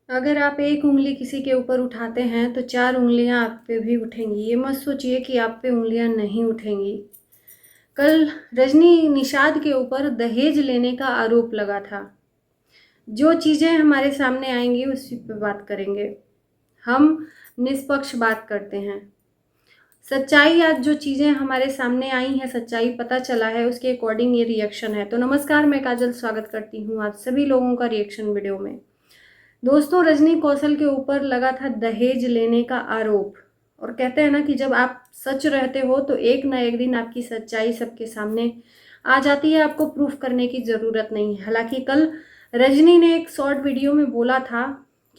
अगर आप एक उंगली किसी के ऊपर उठाते हैं तो 4 उंगलियां आप पे भी उठेंगी। ये मत सोचिए कि आप पे उंगलियां नहीं उठेंगी। कल रजनी निषाद के ऊपर दहेज लेने का आरोप लगा था। जो चीज़ें हमारे सामने आएंगी उसी पे बात करेंगे। हम निष्पक्ष बात करते हैं। सच्चाई, आज जो चीज़ें हमारे सामने आई हैं, सच्चाई पता चला है, उसके अकॉर्डिंग ये रिएक्शन है। तो नमस्कार, मैं काजल स्वागत करती हूँ आप सभी लोगों का रिएक्शन वीडियो में। दोस्तों, रजनी कौशल के ऊपर लगा था दहेज लेने का आरोप। और कहते हैं ना कि जब आप सच रहते हो तो एक ना एक दिन आपकी सच्चाई सबके सामने आ जाती है। आपको प्रूफ करने की ज़रूरत नहीं है। हालांकि कल रजनी ने एक शॉर्ट वीडियो में बोला था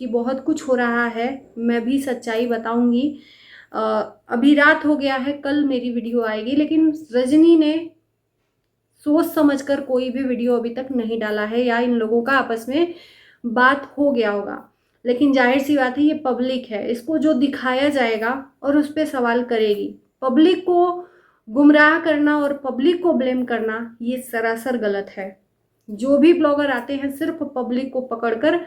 कि बहुत कुछ हो रहा है, मैं भी सच्चाई बताऊंगी। अभी रात हो गया है, कल मेरी वीडियो आएगी। लेकिन रजनी ने सोच समझकर कोई भी वीडियो अभी तक नहीं डाला है, या इन लोगों का आपस में बात हो गया होगा। लेकिन जाहिर सी बात है, ये पब्लिक है, इसको जो दिखाया जाएगा और उस पर सवाल करेगी। पब्लिक को गुमराह करना और पब्लिक को ब्लेम करना ये सरासर गलत है। जो भी ब्लॉगर आते हैं सिर्फ पब्लिक को पकड़कर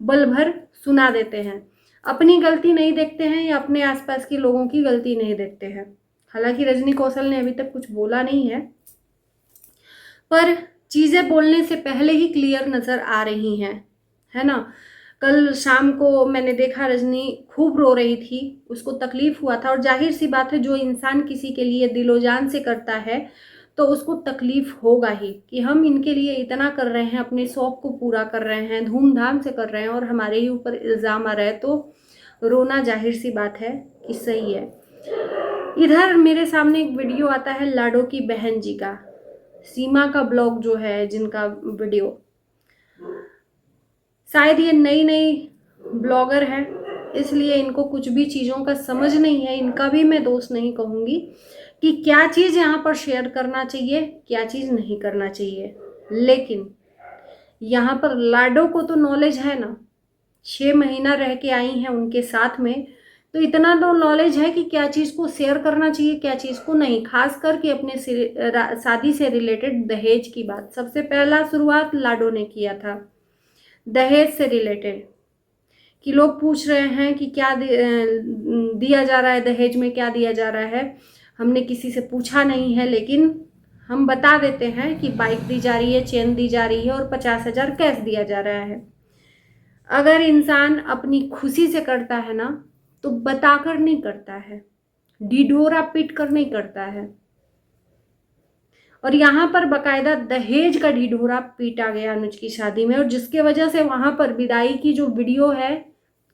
बल भर सुना देते हैं, अपनी गलती नहीं देखते हैं या अपने आसपास के लोगों की गलती नहीं देखते हैं। हालांकि रजनी कौशल ने अभी तक कुछ बोला नहीं है, पर चीज़ें बोलने से पहले ही क्लियर नज़र आ रही हैं, है ना। कल शाम को मैंने देखा रजनी खूब रो रही थी, उसको तकलीफ हुआ था। और जाहिर सी बात है, जो इंसान किसी के लिए दिलो जान से करता है तो उसको तकलीफ होगा ही कि हम इनके लिए इतना कर रहे हैं, अपने शौक को पूरा कर रहे हैं, धूमधाम से कर रहे हैं और हमारे ही ऊपर इल्ज़ाम आ रहा है, तो रोना जाहिर सी बात है कि सही है। इधर मेरे सामने एक वीडियो आता है लाडो की बहन जी का, सीमा का ब्लॉग जो है, जिनका वीडियो, शायद ये नई नई ब्लॉगर है इसलिए इनको कुछ भी चीज़ों का समझ नहीं है। इनका भी मैं दोष नहीं कहूँगी कि क्या चीज़ यहाँ पर शेयर करना चाहिए, क्या चीज़ नहीं करना चाहिए। लेकिन यहाँ पर लाडो को तो नॉलेज है ना, 6 महीना रह के आई हैं उनके साथ में, तो इतना तो नॉलेज है कि क्या चीज़ को शेयर करना चाहिए, क्या चीज़ को नहीं। खास करके अपने शादी से रिलेटेड दहेज की बात सबसे पहला शुरुआत लाडो ने किया था। दहेज से रिलेटेड कि लोग पूछ रहे हैं कि क्या दिया जा रहा है, दहेज में क्या दिया जा रहा है। हमने किसी से पूछा नहीं है, लेकिन हम बता देते हैं कि बाइक दी जा रही है, चेन दी जा रही है और 50,000 कैश दिया जा रहा है। अगर इंसान अपनी खुशी से करता है ना, तो बताकर नहीं करता है, ढिढोरा पीट कर नहीं करता है। और यहाँ पर बकायदा दहेज का ढिढोरा पीटा गया अनुज की शादी में, और जिसके वजह से वहां पर विदाई की जो वीडियो है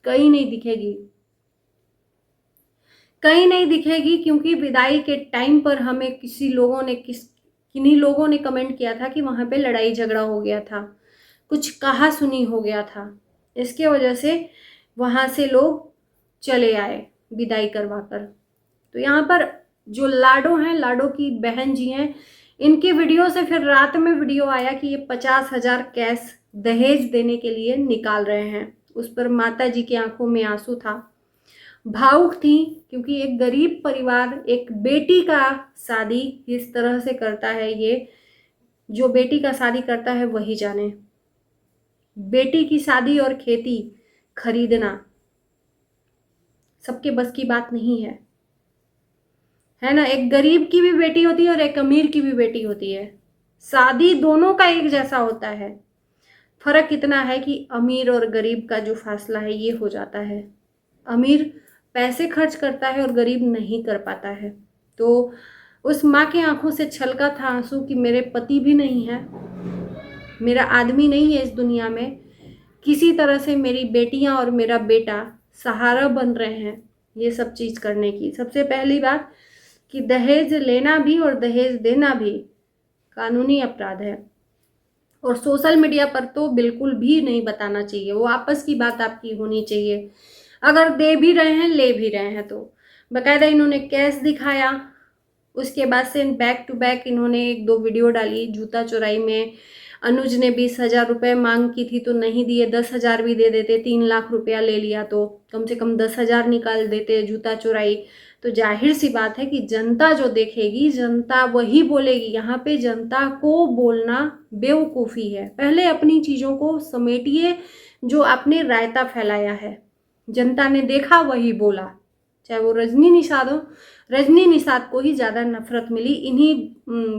कहीं नहीं दिखेगी, कहीं नहीं दिखेगी। क्योंकि विदाई के टाइम पर हमें किन्हीं लोगों ने कमेंट किया था कि वहां पे लड़ाई झगड़ा हो गया था, कुछ कहा सुनी हो गया था। इसके वजह से वहां से लोग चले आए विदाई करवाकर। तो यहाँ पर जो लाडो हैं, लाडो की बहन जी हैं, इनकी वीडियो से फिर रात में वीडियो आया कि ये 50,000 कैश दहेज देने के लिए निकाल रहे हैं। उस पर माता जी की आंखों में आंसू था, भावुक थी, क्योंकि एक गरीब परिवार एक बेटी का शादी इस तरह से करता है, ये जो बेटी का शादी करता है वही जाने। बेटी की शादी और खेती खरीदना सबके बस की बात नहीं है ना। एक गरीब की भी बेटी होती है और एक अमीर की भी बेटी होती है। शादी दोनों का एक जैसा होता है, फर्क इतना है कि अमीर और गरीब का जो फासला है ये हो जाता है। अमीर पैसे खर्च करता है और गरीब नहीं कर पाता है। तो उस माँ की आंखों से छलका था आंसू कि मेरे पति भी नहीं है, मेरा आदमी नहीं है इस दुनिया में, किसी तरह से मेरी बेटियां और मेरा बेटा सहारा बन रहे हैं ये सब चीज़ करने की। सबसे पहली बात कि दहेज लेना भी और दहेज देना भी कानूनी अपराध है, और सोशल मीडिया पर तो बिल्कुल भी नहीं बताना चाहिए। वो आपस की बात आपकी होनी चाहिए। अगर दे भी रहे हैं, ले भी रहे हैं, तो बाकायदा इन्होंने कैश दिखाया। उसके बाद से बैक टू बैक इन्होंने 1-2 वीडियो डाली। जूता चोराई में अनुज ने 20,000 रुपये मांग की थी तो नहीं दिए, 10,000 भी दे देते, 3 लाख रुपया ले लिया तो कम से कम 10,000 निकाल देते। जूता चोराई तो जाहिर सी बात है कि जनता जो देखेगी, जनता वही बोलेगी। यहाँ पे जनता को बोलना बेवकूफ़ी है। पहले अपनी चीज़ों को समेटिए, जो आपने रायता फैलाया है जनता ने देखा वही बोला। चाहे वो रजनी निषाद हो, रजनी निषाद को ही ज़्यादा नफरत मिली इन्हीं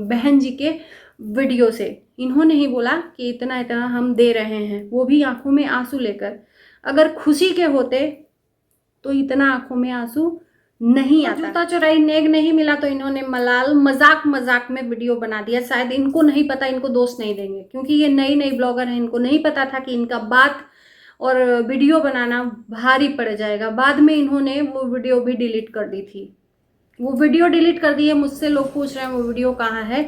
बहन जी के वीडियो से। इन्होंने ही बोला कि इतना इतना हम दे रहे हैं, वो भी आंखों में आंसू लेकर। अगर खुशी के होते तो इतना आंखों में आंसू नहीं आता। जूता चुराई नेग नहीं मिला तो इन्होंने मलाल मजाक मजाक में वीडियो बना दिया। शायद इनको नहीं पता, इनको दोष नहीं देंगे क्योंकि ये नई नई ब्लॉगर हैं, इनको नहीं पता था कि इनका बात और वीडियो बनाना भारी पड़ जाएगा। बाद में इन्होंने वो वीडियो भी डिलीट कर दी थी। वो वीडियो डिलीट कर दी है। मुझसे लोग पूछ रहे हैं वो वीडियो कहाँ है,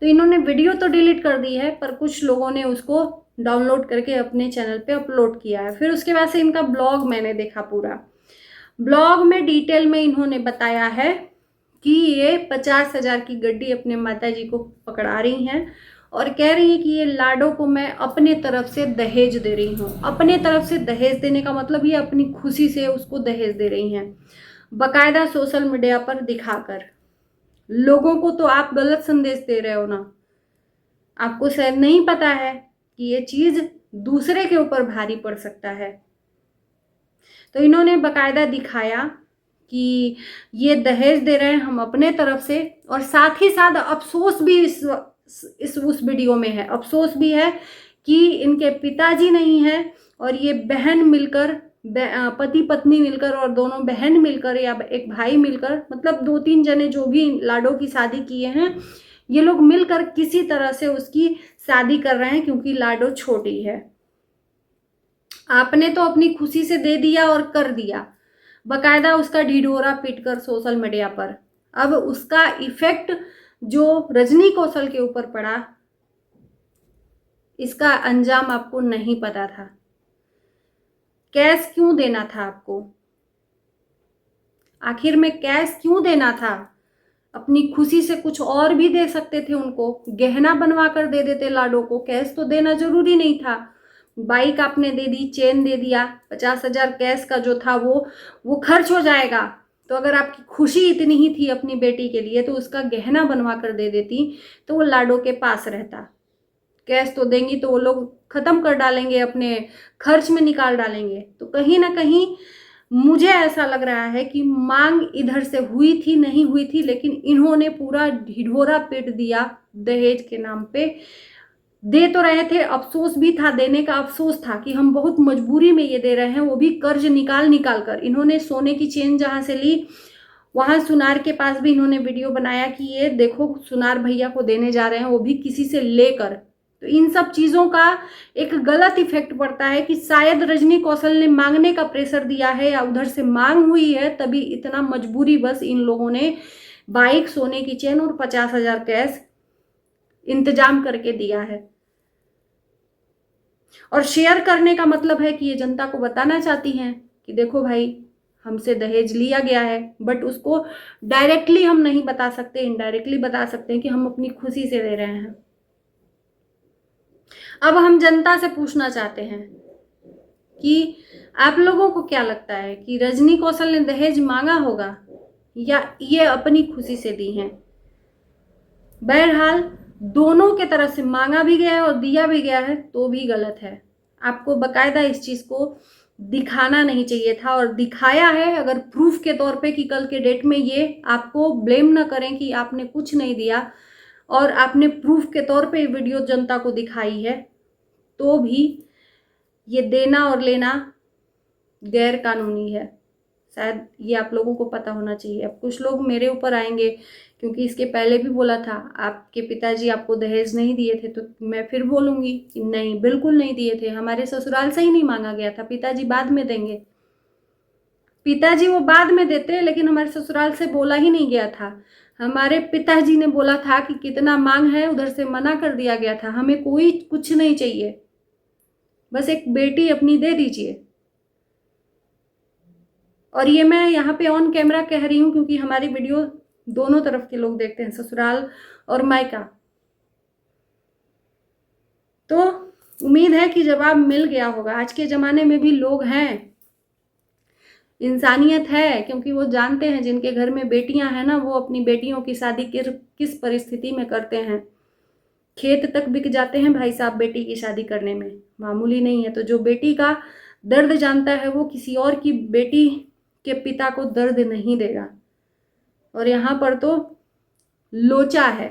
तो इन्होंने वीडियो तो डिलीट कर दी है, पर कुछ लोगों ने उसको डाउनलोड करके अपने चैनल पे अपलोड किया है। फिर उसके बाद से इनका ब्लॉग मैंने देखा पूरा। ब्लॉग में डिटेल में इन्होंने बताया है कि ये 50,000 की गड्डी अपने माता जी को पकड़ा रही हैं और कह रही है कि ये लाडो को मैं अपने तरफ से दहेज दे रही हूँ। अपने तरफ से दहेज देने का मतलब ये अपनी खुशी से उसको दहेज दे रही हैं, बकायदा सोशल मीडिया पर दिखाकर। लोगों को तो आप गलत संदेश दे रहे हो ना। आपको शायद नहीं पता है कि ये चीज़ दूसरे के ऊपर भारी पड़ सकता है। तो इन्होंने बकायदा दिखाया कि ये दहेज दे रहे हैं हम अपने तरफ से, और साथ ही साथ अफसोस भी उस वीडियो में है। अफसोस भी है कि इनके पिताजी नहीं है और ये बहन मिलकर, पति पत्नी मिलकर और दोनों बहन मिलकर या एक भाई मिलकर, मतलब 2-3 जने जो भी लाडो की शादी किए हैं, ये लोग मिलकर किसी तरह से उसकी शादी कर रहे हैं क्योंकि लाडो छोटी है। आपने तो अपनी खुशी से दे दिया और कर दिया, बकायदा उसका ढिढोरा पीटकर सोशल मीडिया पर। अब उसका इफेक्ट जो रजनी कौशल के ऊपर पड़ा, इसका अंजाम आपको नहीं पता था। कैश क्यों देना था आपको? आखिर में कैश क्यों देना था? अपनी खुशी से कुछ और भी दे सकते थे उनको, गहना बनवा कर दे देते लाडो को। कैश तो देना जरूरी नहीं था। बाइक आपने दे दी, चेन दे दिया, 50,000 कैश का जो था वो खर्च हो जाएगा। तो अगर आपकी खुशी इतनी ही थी अपनी बेटी के लिए तो उसका गहना बनवा कर दे देती तो वो लाडो के पास रहता। कैश तो देंगी तो वो लोग खत्म कर डालेंगे, अपने खर्च में निकाल डालेंगे। तो कहीं ना कहीं मुझे ऐसा लग रहा है कि मांग इधर से हुई थी नहीं हुई थी, लेकिन इन्होंने पूरा ढिढोरा पीट दिया दहेज के नाम पे। दे तो रहे थे, अफसोस भी था, देने का अफसोस था कि हम बहुत मजबूरी में ये दे रहे हैं, वो भी कर्ज निकाल कर। इन्होंने सोने की चेन जहां से ली वहां सुनार के पास भी इन्होंने वीडियो बनाया कि ये देखो सुनार भैया को देने जा रहे हैं, वो भी किसी से लेकर। तो इन सब चीज़ों का एक गलत इफेक्ट पड़ता है कि शायद रजनी कौशल ने मांगने का प्रेशर दिया है या उधर से मांग हुई है, तभी इतना मजबूरी बस इन लोगों ने बाइक, सोने की चेन और 50,000 कैश इंतजाम करके दिया है। और शेयर करने का मतलब है कि ये जनता को बताना चाहती हैं कि देखो भाई हमसे दहेज लिया गया है, बट उसको डायरेक्टली हम नहीं बता सकते, इनडायरेक्टली बता सकते हैं कि हम अपनी खुशी से दे रहे हैं। अब हम जनता से पूछना चाहते हैं कि आप लोगों को क्या लगता है कि रजनी कौशल ने दहेज मांगा होगा या ये अपनी खुशी से दी हैं? बहरहाल दोनों के तरफ से मांगा भी गया है और दिया भी गया है तो भी गलत है। आपको बकायदा इस चीज़ को दिखाना नहीं चाहिए था, और दिखाया है अगर प्रूफ के तौर पे कि कल के डेट में ये आपको ब्लेम ना करें कि आपने कुछ नहीं दिया, और आपने प्रूफ के तौर पे वीडियो जनता को दिखाई है, तो भी ये देना और लेना गैर कानूनी है। शायद ये आप लोगों को पता होना चाहिए। अब कुछ लोग मेरे ऊपर आएंगे क्योंकि इसके पहले भी बोला था आपके पिताजी आपको दहेज नहीं दिए थे, तो मैं फिर बोलूँगी कि नहीं, बिल्कुल नहीं दिए थे, हमारे ससुराल से ही नहीं मांगा गया था, पिताजी बाद में देंगे। पिताजी वो बाद में देते, लेकिन हमारे ससुराल से बोला ही नहीं गया था। हमारे पिताजी ने बोला था कि कितना मांग है, उधर से मना कर दिया गया था, हमें कोई कुछ नहीं चाहिए, बस एक बेटी अपनी दे दीजिए। और ये मैं यहाँ पे ऑन कैमरा कह रही हूँ क्योंकि हमारी वीडियो दोनों तरफ के लोग देखते हैं, ससुराल और मायका। तो उम्मीद है कि जवाब मिल गया होगा। आज के ज़माने में भी लोग हैं इंसानियत है, क्योंकि वो जानते हैं जिनके घर में बेटियां हैं ना, वो अपनी बेटियों की शादी किस परिस्थिति में करते हैं। खेत तक बिक जाते हैं भाई साहब बेटी की शादी करने में, मामूली नहीं है। तो जो बेटी का दर्द जानता है वो किसी और की बेटी के पिता को दर्द नहीं देगा। और यहाँ पर तो लोचा है।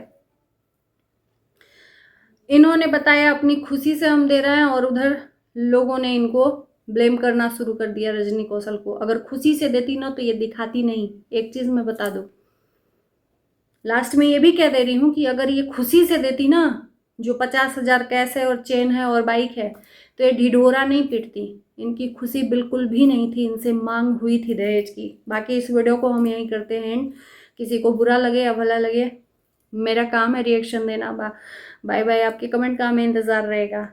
इन्होंने बताया अपनी खुशी से हम दे रहे हैं, और उधर लोगों ने इनको ब्लेम करना शुरू कर दिया रजनी कौशल को। अगर खुशी से देती ना तो ये दिखाती नहीं। एक चीज मैं बता दूं, लास्ट में ये भी कह दे रही हूँ कि अगर ये खुशी से देती ना, जो 50,000 कैश है और चेन है और बाइक है, तो ये ढिढोरा नहीं पीटती। इनकी खुशी बिल्कुल भी नहीं थी, इनसे मांग हुई थी दहेज की। बाकी इस वीडियो को हम यहीं करते हैं एंड। किसी को बुरा लगे या भला लगे, मेरा काम है रिएक्शन देना। Bye bye. आपके कमेंट का हमें इंतज़ार रहेगा।